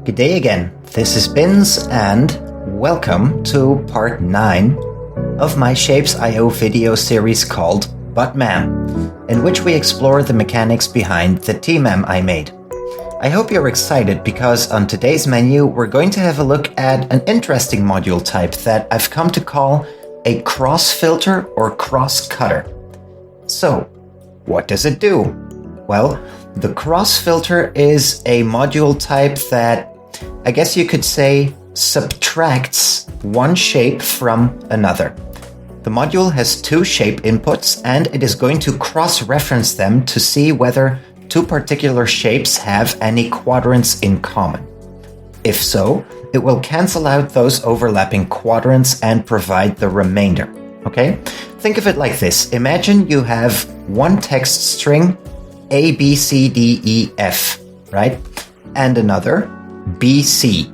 Good day again, this is Bins and welcome to part 9 of my Shapes.io video series called BUTTMAM, in which we explore the mechanics behind the TMAM I made. I hope you're excited because on today's menu we're going to have a look at an interesting module type that I've come to call a cross filter or cross cutter. So, what does it do? Well, the cross filter is a module type that I guess you could say subtracts one shape from another. The module has two shape inputs and it is going to cross-reference them to see whether two particular shapes have any quadrants in common. If so, it will cancel out those overlapping quadrants and provide the remainder. Okay? Think of it like this. Imagine you have one text string A, B, C, D, E, F, right? And another B, C.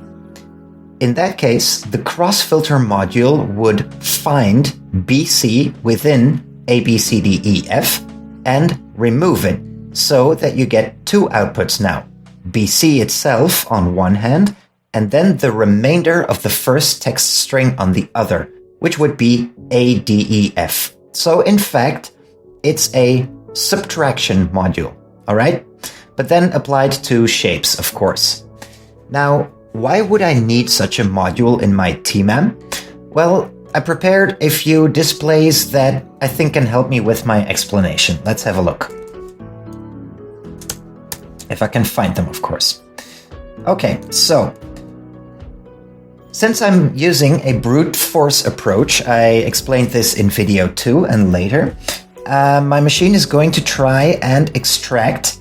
In that case, the cross-filter module would find BC within A, B, C, D, E, F and remove it so that you get two outputs now. BC itself on one hand, and then the remainder of the first text string on the other, which would be A, D, E, F. So in fact, it's a subtraction module, all right? But then applied to shapes, of course. Now, why would I need such a module in my TMAM? Well, I prepared a few displays that I think can help me with my explanation. Let's have a look. If I can find them, of course. Okay, so since I'm using a brute force approach, I explained this in video 2 and later, my machine is going to try and extract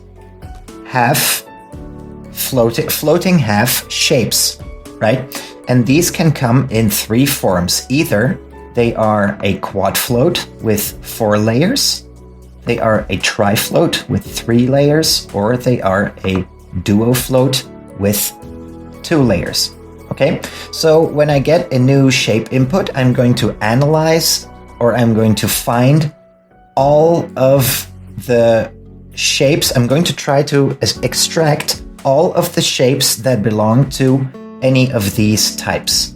floating half shapes, right? And these can come in three forms. Either they are a quad float with 4 layers, they are a tri-float with 3 layers, or they are a duo float with 2 layers. Okay, so when I get a new shape input, I'm going to analyze, or I'm going to find all of the shapes. I'm going to try to extract all of the shapes that belong to any of these types.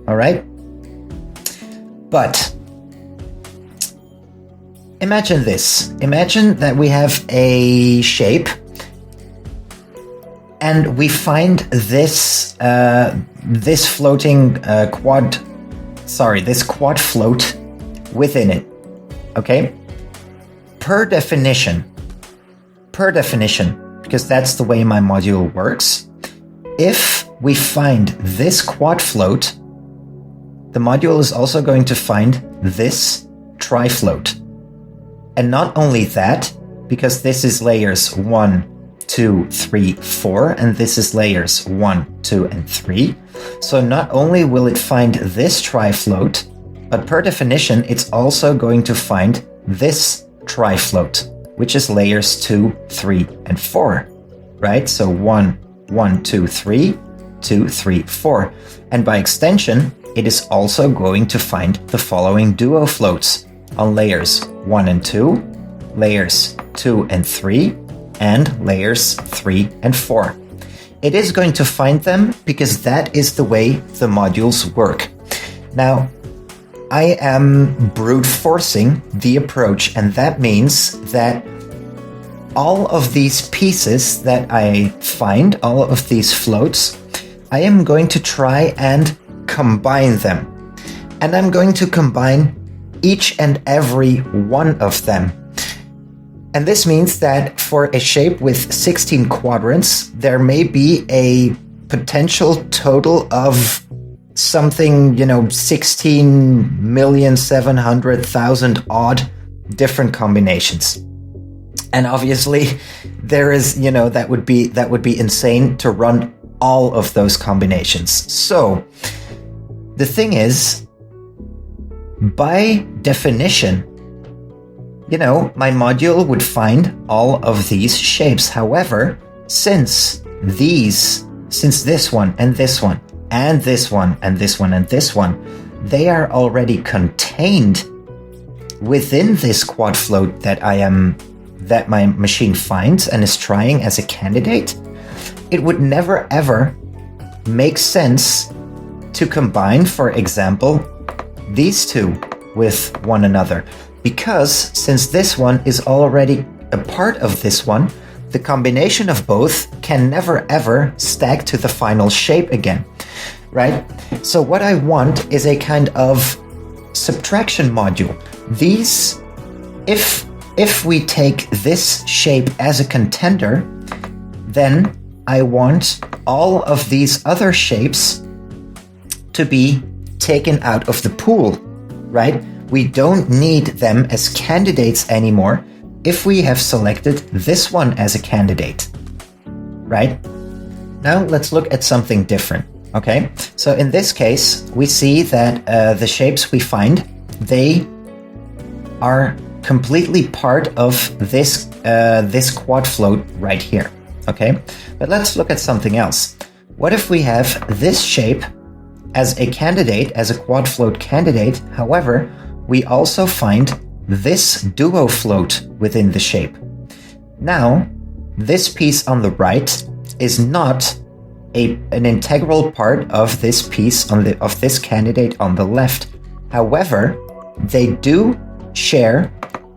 All right? But imagine this. Imagine that we have a shape and we find this quad float within it. Okay? Per definition, because that's the way my module works, if we find this quad float, the module is also going to find this tri-float. And not only that, because this is layers 1, 2, 3, 4, and this is layers 1, 2, and 3. So not only will it find this tri-float, but per definition, it's also going to find this tri-float, which is layers 2, 3, and 4, right? So 1, 1, 2, 3, 2, 3, 4. And by extension, it is also going to find the following duo floats on layers 1 and 2, layers 2 and 3, and layers 3 and 4. It is going to find them because that is the way the modules work. Now, I am brute forcing the approach, and that means that all of these pieces that I find, all of these floats, I am going to try and combine them. And I'm going to combine each and every one of them. And this means that for a shape with 16 quadrants, there may be a potential total of something, 16,700,000 odd different combinations. And obviously there is, that would be insane to run all of those combinations. So the thing is, by definition, my module would find all of these shapes. However, since this one and this one and this one and this one and this one, they are already contained within this quad float that my machine finds and is trying as a candidate, it would never ever makes sense to combine, for example, these two with one another. Because since this one is already a part of this one, the combination of both can never ever stack to the final shape again, right? So what I want is a kind of subtraction module. These, if we take this shape as a contender, then I want all of these other shapes to be taken out of the pool, right? We don't need them as candidates anymore if we have selected this one as a candidate, right? Now let's look at something different, okay? So in this case, we see that the shapes we find, they are completely part of this, this quad float right here, okay? But let's look at something else. What if we have this shape as a candidate, as a quad float candidate, however, we also find this duo float within the shape. Now, this piece on the right is not an integral part of this piece of this candidate on the left. However, they do share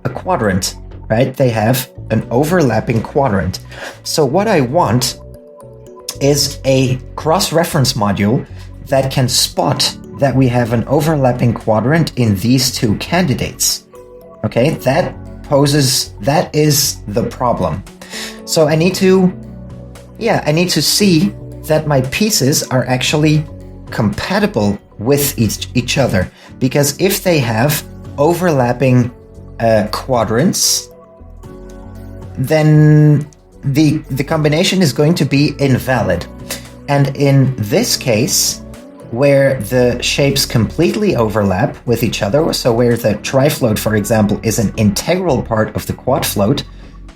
a quadrant, right? They have an overlapping quadrant. So what I want is a cross-reference module that can spot that we have an overlapping quadrant in these two candidates. Okay, that is the problem. So I need to see that my pieces are actually compatible with each other. Because if they have overlapping quadrants, then the combination is going to be invalid. And in this case, where the shapes completely overlap with each other, so where the trifloat, for example, is an integral part of the quad float,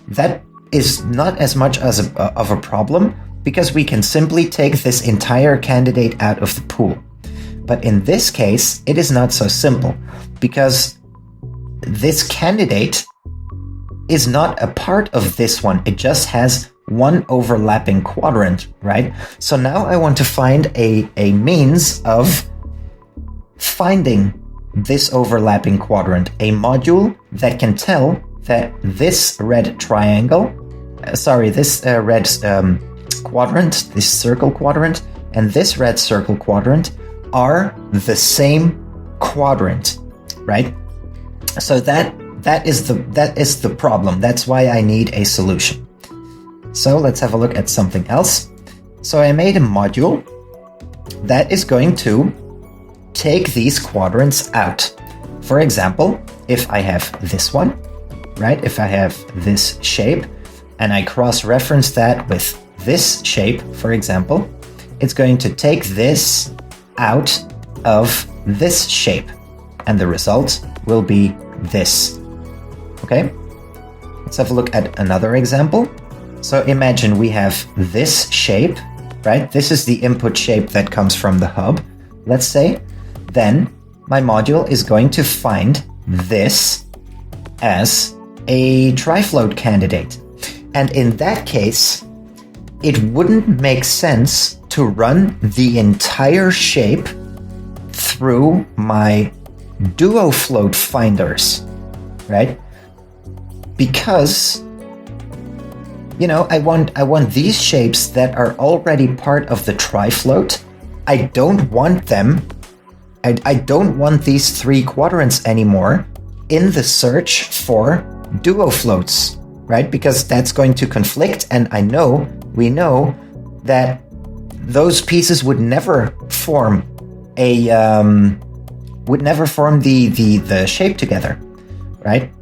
that is not as much as of a problem, because we can simply take this entire candidate out of the pool. But in this case, it is not so simple, because this candidate is not a part of this one. It just has one overlapping quadrant, right? So now I want to find a means of finding this overlapping quadrant, a module that can tell that this red triangle, this red quadrant, this circle quadrant, and this red circle quadrant are the same quadrant, right? So that is the problem. That's why I need a solution. So let's have a look at something else. So I made a module that is going to take these quadrants out. For example, if I have this one, right? If I have this shape and I cross-reference that with this shape, for example, it's going to take this out of this shape. And the result will be this. Okay? Let's have a look at another example. So imagine we have this shape, right? This is the input shape that comes from the hub, let's say. Then my module is going to find this as a trifloat candidate. And in that case, it wouldn't make sense to run the entire shape through my duo float finders, right? Because I want these shapes that are already part of the trifloat. I don't want them. I don't want these three quadrants anymore in the search for duo floats, right? Because that's going to conflict, and we know that those pieces would never form the shape together, right?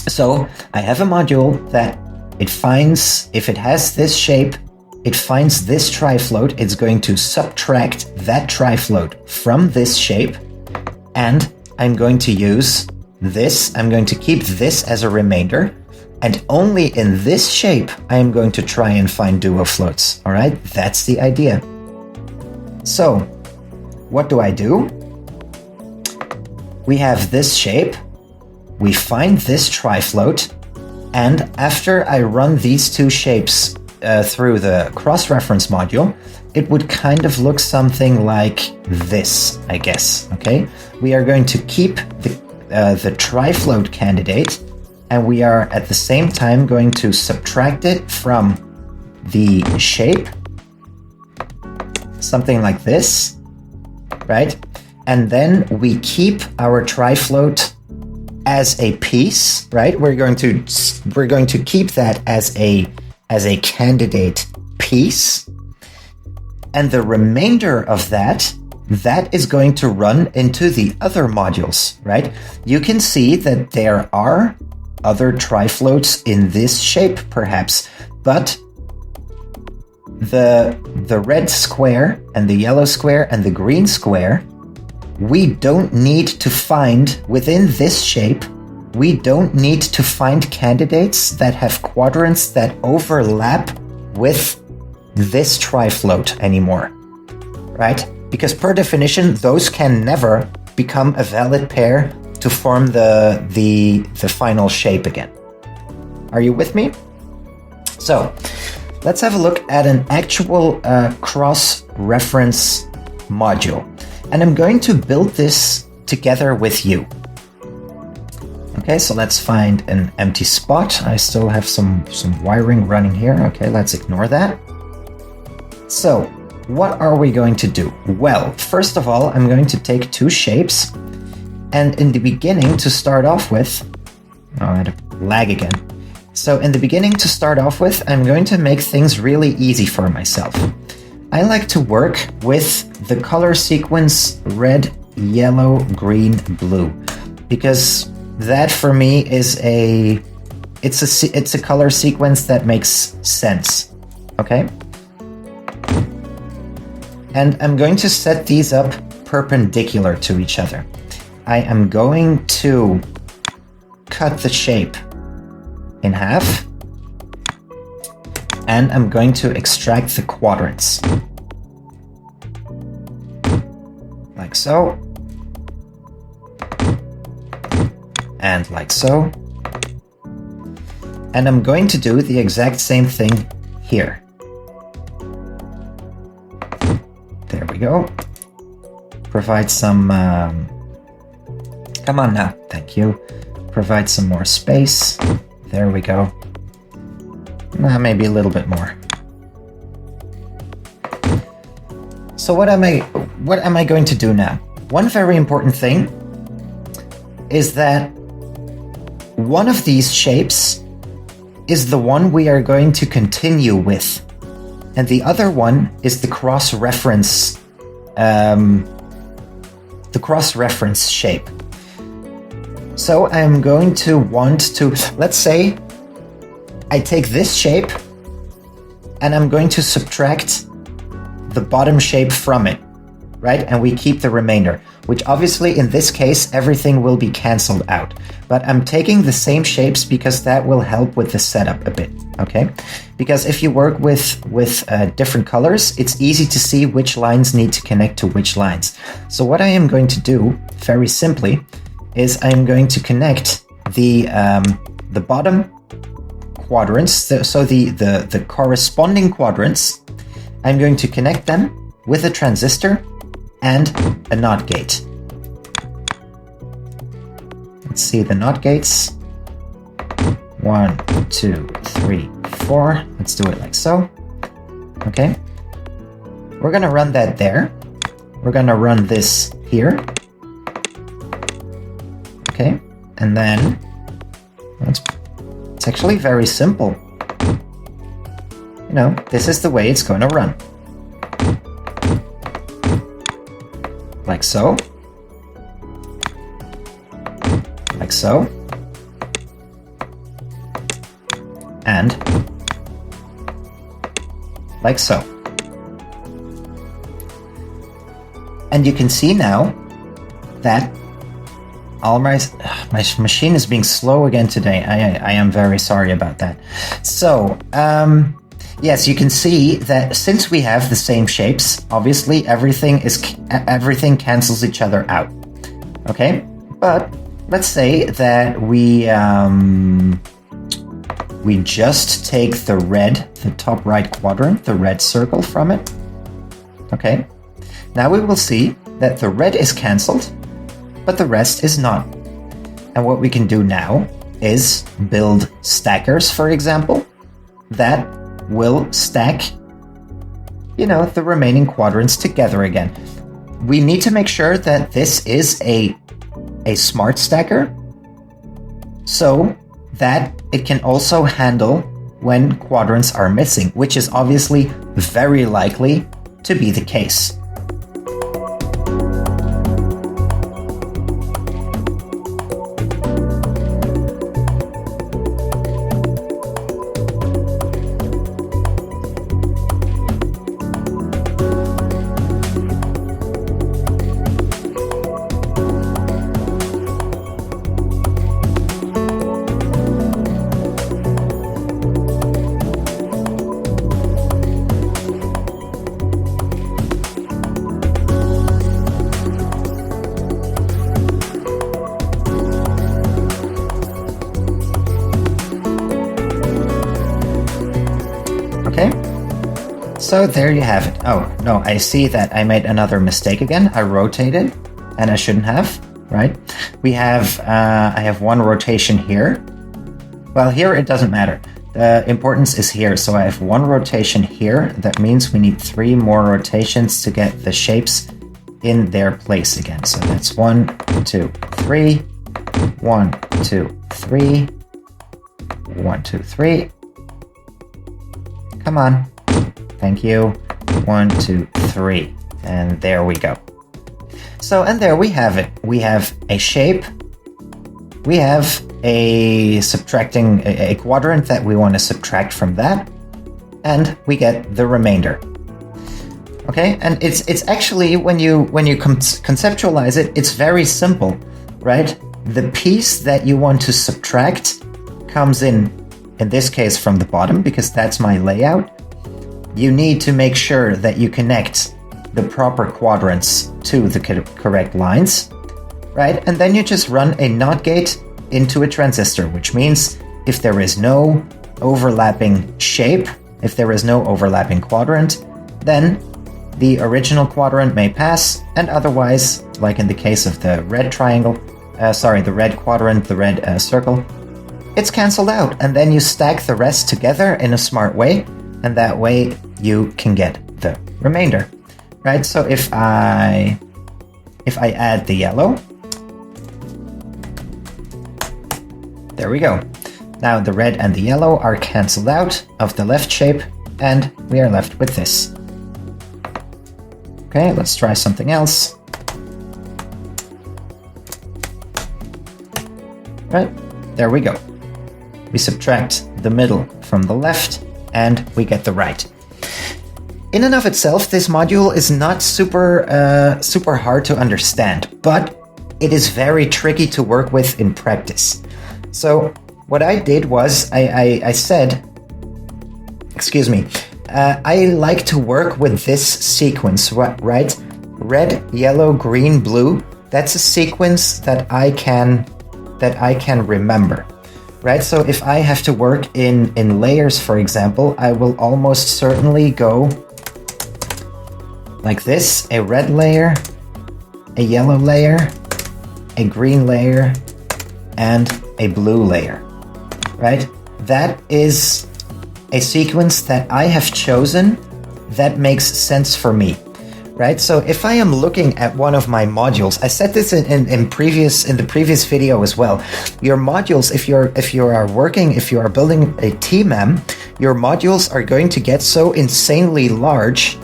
So I have a module that it finds, if it has this shape, it finds this trifloat, it's going to subtract that trifloat from this shape, and I'm going to use this, I'm going to keep this as a remainder, and only in this shape I am going to try and find duo floats, alright? That's the idea. So, what do? We have this shape, we find this trifloat, and after I run these two shapes through the cross-reference module, it would kind of look something like this, I guess. Okay, we are going to keep the trifloat candidate, and we are at the same time going to subtract it from the shape, something like this, right? And then we keep our trifloat as a piece, right? We're going to keep that as a candidate piece, and the remainder of that is going to run into the other modules, right? You can see that there are other trifloats in this shape, perhaps, but the red square and the yellow square and the green square, we don't need to find within this shape. We don't need to find candidates that have quadrants that overlap with this trifloat anymore, right? Because per definition, those can never become a valid pair to form the final shape again. Are you with me? So let's have a look at an actual cross-reference module. And I'm going to build this together with you. Okay, so let's find an empty spot. I still have some wiring running here. Okay, let's ignore that. So what are we going to do? Well, first of all, I'm going to take two shapes. And in the beginning, to start off with... Oh, I had a lag again. So in the beginning, to start off with, I'm going to make things really easy for myself. I like to work with the color sequence red, yellow, green, blue, because that for me is it's a color sequence that makes sense. Okay? And I'm going to set these up perpendicular to each other. I am going to cut the shape in half, and I'm going to extract the quadrants. Like so. And like so. And I'm going to do the exact same thing here. There we go. Provide some... Come on now, thank you. Provide some more space. There we go. Maybe a little bit more. So what am I going to do now? One very important thing is that one of these shapes is the one we are going to continue with, and the other one is the cross-reference shape. So I'm going to want to, let's say I take this shape and I'm going to subtract the bottom shape from it, right? And we keep the remainder, which obviously in this case, everything will be canceled out. But I'm taking the same shapes because that will help with the setup a bit, okay? Because if you work with different colors, it's easy to see which lines need to connect to which lines. So what I am going to do, very simply, is I'm going to connect the bottom quadrants, so the corresponding quadrants, I'm going to connect them with a transistor and a NOT gate. Let's see the NOT gates. 1, 2, 3, 4. Let's do it like so. Okay. We're going to run that there. We're going to run this here. Okay. And then it's actually very simple. You know, this is the way it's going to run. Like so. Like so. And like so. And you can see now that all my machine is being slow again today. I am very sorry about that. So, yes, you can see that since we have the same shapes, obviously everything cancels each other out. Okay, but let's say that we we just take the red, the top right quadrant, the red circle from it. Okay, now we will see that the red is cancelled, but the rest is not. And what we can do now is build stackers, for example, that will stack, the remaining quadrants together again. We need to make sure that this is a smart stacker so that it can also handle when quadrants are missing, which is obviously very likely to be the case. Okay, so there you have it. Oh, no, I see that I made another mistake again. I rotated, and I shouldn't have, right? I have one rotation here. Well, here it doesn't matter. The importance is here. So I have one rotation here. That means we need 3 more rotations to get the shapes in their place again. So that's 1, 2, 3, 1, 2, 3, 1, 2, 3. Come on. Thank you. 1, 2, 3. And there we go. So, and there we have it. We have a shape. We have a quadrant that we want to subtract from that. And we get the remainder. Okay, and it's actually, when you conceptualize it, it's very simple, right? The piece that you want to subtract comes in this case from the bottom, because that's my layout. You need to make sure that you connect the proper quadrants to the correct lines, right? And then you just run a NOT gate into a transistor, which means if there is no overlapping shape, if there is no overlapping quadrant, then the original quadrant may pass, and otherwise, like in the case of the red triangle, the red quadrant, the red circle, it's cancelled out, and then you stack the rest together in a smart way, and that way you can get the remainder, right? So if I add the yellow, there we go. Now the red and the yellow are cancelled out of the left shape, and we are left with this. Okay, let's try something else. Right, there we go. We subtract the middle from the left, and we get the right. In and of itself, this module is not super hard to understand, but it is very tricky to work with in practice. So what I did was I said, excuse me, I like to work with this sequence, right? Red, yellow, green, blue. That's a sequence that I can remember. Right, so if I have to work in layers, for example, I will almost certainly go like this: a red layer, a yellow layer, a green layer, and a blue layer, right? That is a sequence that I have chosen that makes sense for me. Right, so if I am looking at one of my modules, I said this in the previous video as well. Your modules, if you are building a TMAM, your modules are going to get so insanely large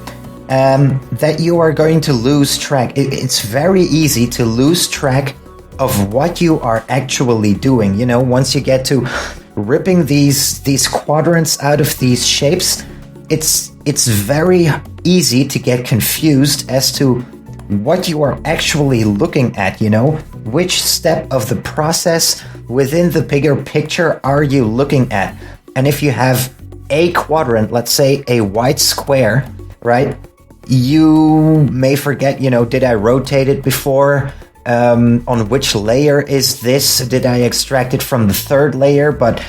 that you are going to lose track. It's very easy to lose track of what you are actually doing. You know, once you get to ripping these quadrants out of these shapes, it's very easy to get confused as to what you are actually looking at, you know? Which step of the process within the bigger picture are you looking at? And if you have a quadrant, let's say a white square, right? You may forget, you know, did I rotate it before? on which layer is this? Did I extract it from the third layer, but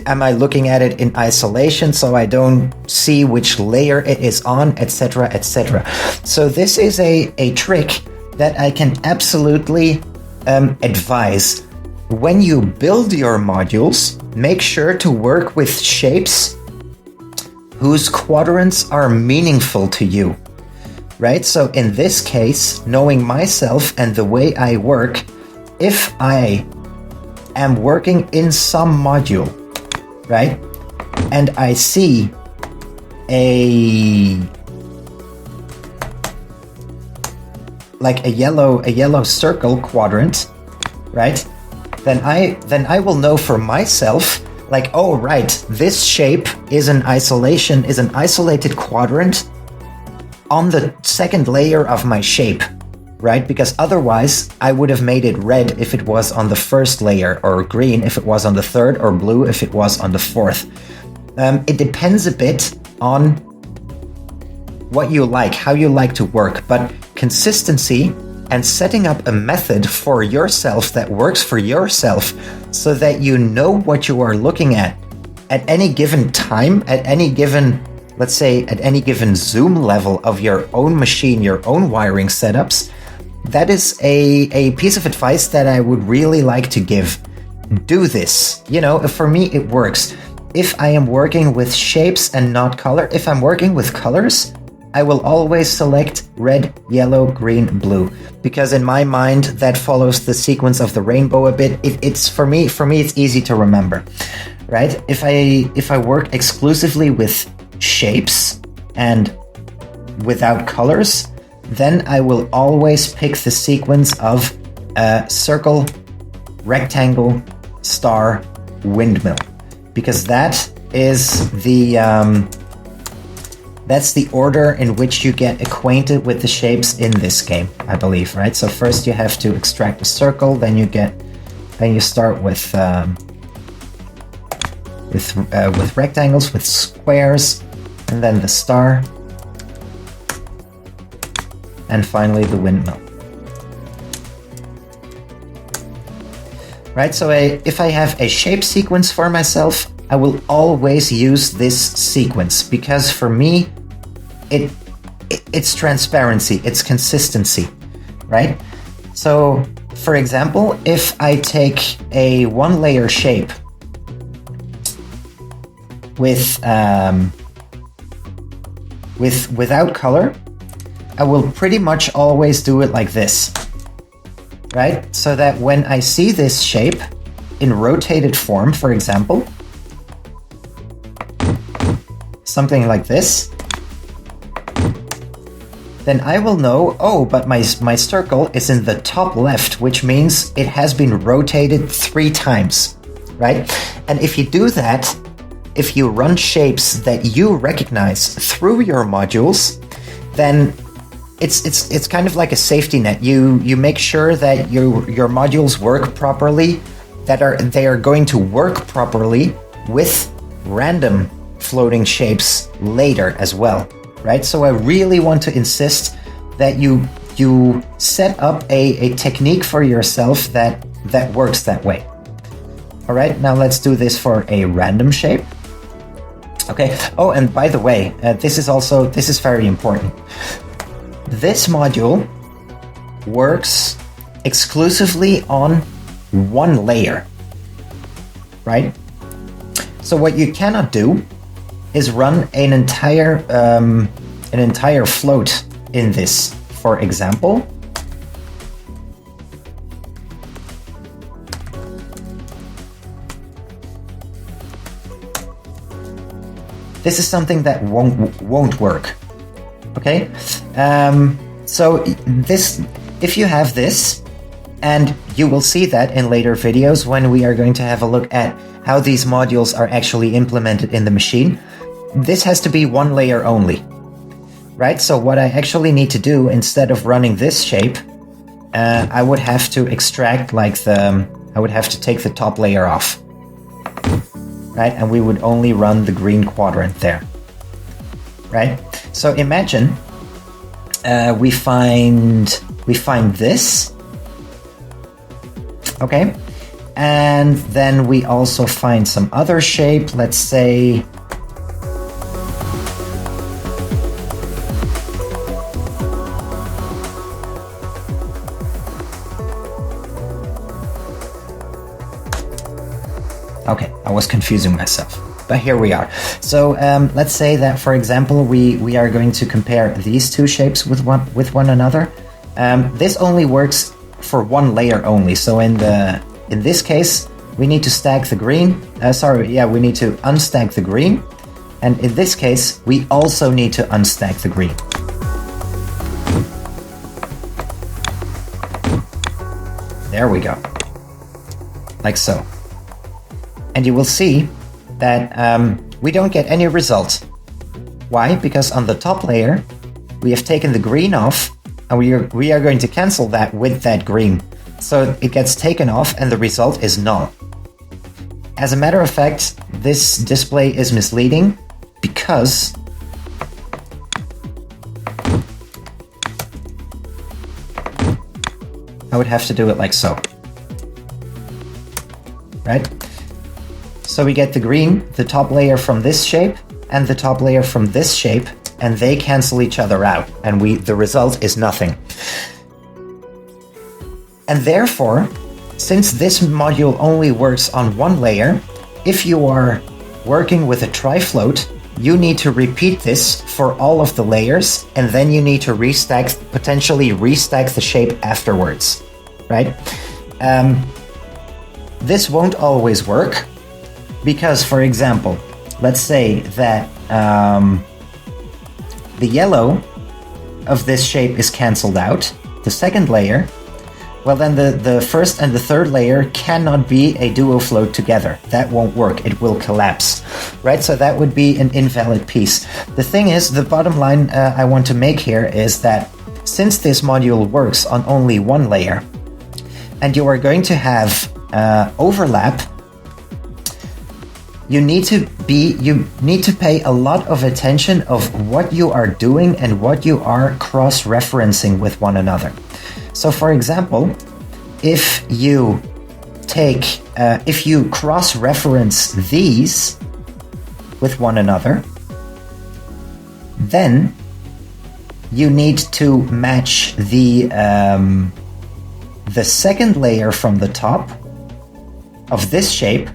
am I looking at it in isolation so I don't see which layer it is on, etc., etc. So this is a trick that I can absolutely advise. When you build your modules, make sure to work with shapes whose quadrants are meaningful to you. Right? So in this case, knowing myself and the way I work, if I am working in some module, right, and I see a yellow circle quadrant, right, then I will know for myself, like, oh right, this shape is an isolated quadrant on the second layer of my shape, right? Because otherwise I would have made it red if it was on the first layer, or green if it was on the third, or blue if it was on the fourth. It depends a bit on what you like, how you like to work, but consistency and setting up a method for yourself that works for yourself so that you know what you are looking at any given time, at any given, let's say, at any given zoom level of your own machine, your own wiring setups, that is a piece of advice that I would really like to give. Do this. You know, for me, it works. If I am working with shapes and not color, if I'm working with colors, I will always select red, yellow, green, blue, because in my mind that follows the sequence of the rainbow a bit. It's for me it's easy to remember, right? If I work exclusively with shapes and without colors, then I will always pick the sequence of circle, rectangle, star, windmill, because that is that's the order in which you get acquainted with the shapes in this game, I believe, right? So first you have to extract a circle, then you start with rectangles, with squares, and then the star, and finally the windmill. Right, so if I have a shape sequence for myself, I will always use this sequence, because for me, it's transparency, it's consistency, right? So, for example, if I take a one-layer shape without color, I will pretty much always do it like this, right? So that when I see this shape in rotated form, for example, something like this, then I will know, oh, but my circle is in the top left, which means it has been rotated 3 times, right? And if you do that, if you run shapes that you recognize through your modules, then it's kind of like a safety net. You make sure that your modules work properly, they are going to work properly with random floating shapes later as well, right? So I really want to insist that you set up a technique for yourself that works that way. All right, now let's do this for a random shape. Okay. Oh, and by the way, this is very important. This module works exclusively on one layer, right? So what you cannot do is run an entire float in this. For example, this is something that won't work. Okay, so this, if you have this, and you will see that in later videos when we are going to have a look at how these modules are actually implemented in the machine, this has to be one layer only, right? So what I actually need to do, instead of running this shape, I would have to extract I would have to take the top layer off, right? And we would only run the green quadrant there, right? So imagine we find this, Okay, and then we also find some other shape. Let's say okay, I was confusing myself, but here we are. So let's say that, for example, we are going to compare these two shapes with one another. This only works for one layer only. So in this case, we need to stack the green. We need to unstack the green, and in this case, we also need to unstack the green. There we go, like so. And you will see that we don't get any result. Why? Because on the top layer, we have taken the green off, and we are going to cancel that with that green. So it gets taken off, and the result is null. As a matter of fact, this display is misleading because I would have to do it like so. Right? So we get the green, the top layer from this shape, and the top layer from this shape, and they cancel each other out, and the result is nothing. And therefore, since this module only works on one layer, if you are working with a trifloat, you need to repeat this for all of the layers, and then you need to potentially restack the shape afterwards, right? This won't always work. Because, for example, let's say that the yellow of this shape is cancelled out, the second layer, well then the first and the third layer cannot be a duo float together. That won't work, it will collapse, right? So that would be an invalid piece. The thing is, the bottom line I want to make here is that since this module works on only one layer, and you are going to have overlap, you need to pay a lot of attention of what you are doing and what you are cross-referencing with one another. So for example, if you cross-reference these with one another, then you need to match the second layer from the top of this shape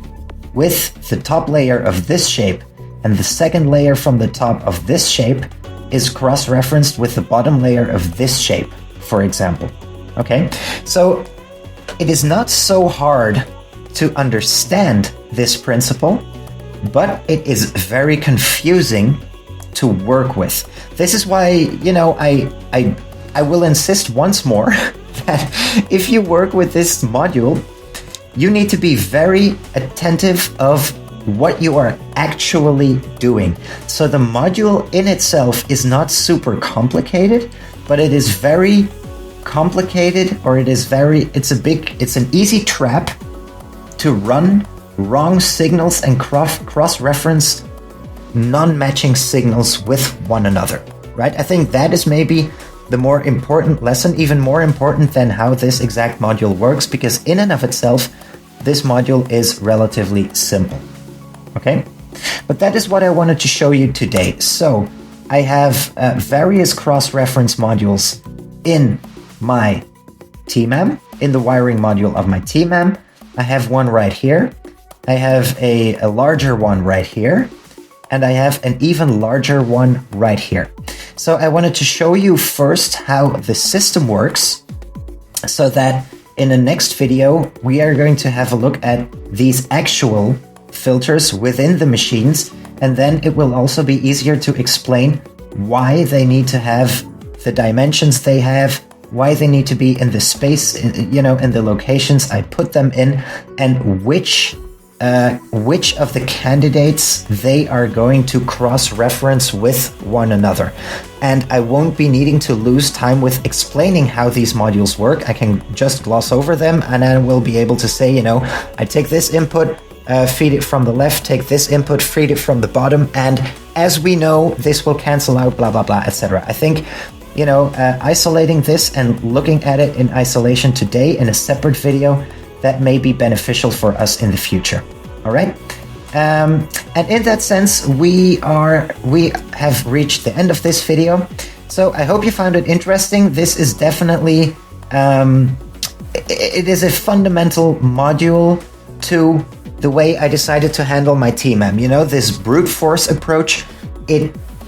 with the top layer of this shape, and the second layer from the top of this shape is cross-referenced with the bottom layer of this shape, for example. Okay, so it is not so hard to understand this principle, but it is very confusing to work with. This is why, you know, I will insist once more that if you work with this module, you need to be very attentive of what you are actually doing. So the module in itself is not super complicated, but it is very complicated, or it's an easy trap to run wrong signals and cross-reference non-matching signals with one another, right? I think that is maybe the more important lesson, even more important than how this exact module works, because in and of itself, this module is relatively simple, okay? But that is what I wanted to show you today. So I have various cross-reference modules in my TMAM, in the wiring module of my TMAM. I have one right here. I have a larger one right here. And I have an even larger one right here. So I wanted to show you first how the system works, so that in the next video, we are going to have a look at these actual filters within the machines, and then it will also be easier to explain why they need to have the dimensions they have, why they need to be in the space, you know, in the locations I put them in, and which of the candidates they are going to cross-reference with one another. And I won't be needing to lose time with explaining how these modules work. I can just gloss over them, and I will be able to say, you know, I take this input, feed it from the left, take this input, feed it from the bottom, and as we know, this will cancel out, blah, blah, blah, etc. I think, you know, isolating this and looking at it in isolation today in a separate video, that may be beneficial for us in the future. All right. And in that sense, we have reached the end of this video. So I hope you found it interesting. This is definitely, it is a fundamental module to the way I decided to handle my TMAM. You know, this brute force approach,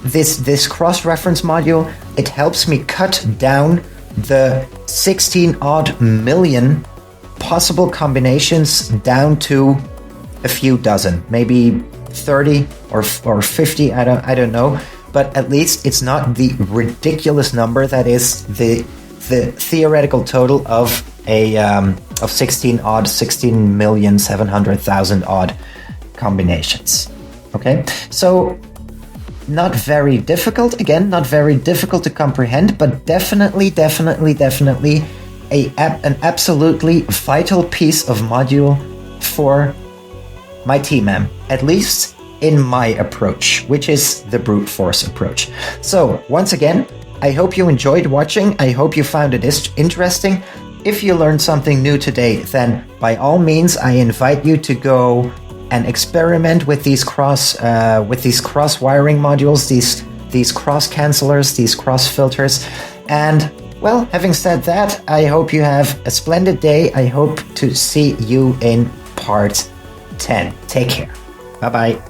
this cross-reference module, it helps me cut down the 16 odd million possible combinations down to a few dozen, maybe 30 or 50, I don't know, but at least it's not the ridiculous number that is the theoretical total of 16,700,000 odd combinations. Okay, so not very difficult, again, not very difficult to comprehend, but definitely an absolutely vital piece of module for my TMAM, at least in my approach, which is the brute force approach. So once again, I hope you enjoyed watching. I hope you found it interesting. If you learned something new today, then by all means, I invite you to go and experiment with these cross wiring modules, these cross cancelers, these cross filters. And well, having said that, I hope you have a splendid day. I hope to see you in part 10. Take care. Bye-bye.